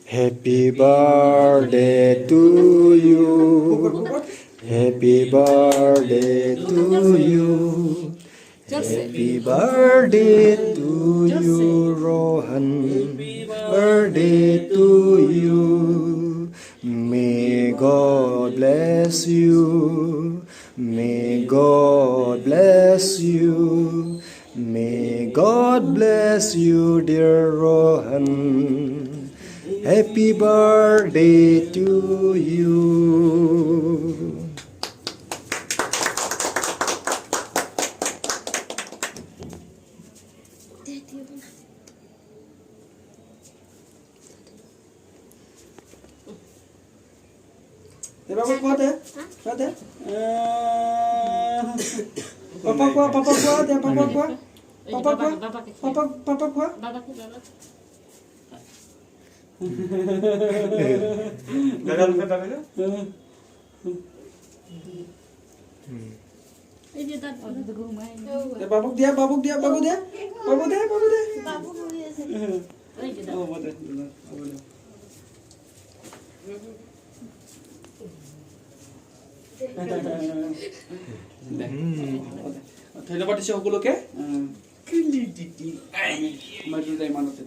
Happy birthday to you. Happy birthday to you. Happy birthday to you, Rohan. Birthday to you. May God bless you. May God bless you. May God bless you, dear Rohan. Happy birthday to you. Bapak kuat ya? Kuat ya? Papa kuat ya? Papa kuat? Papa kuat? Papa kuat? Gagal bukan tapi itu? Babuk dia. Oh, boleh. ধন্যবাদ দিছো সকলোকে মাইটো যাই মানতে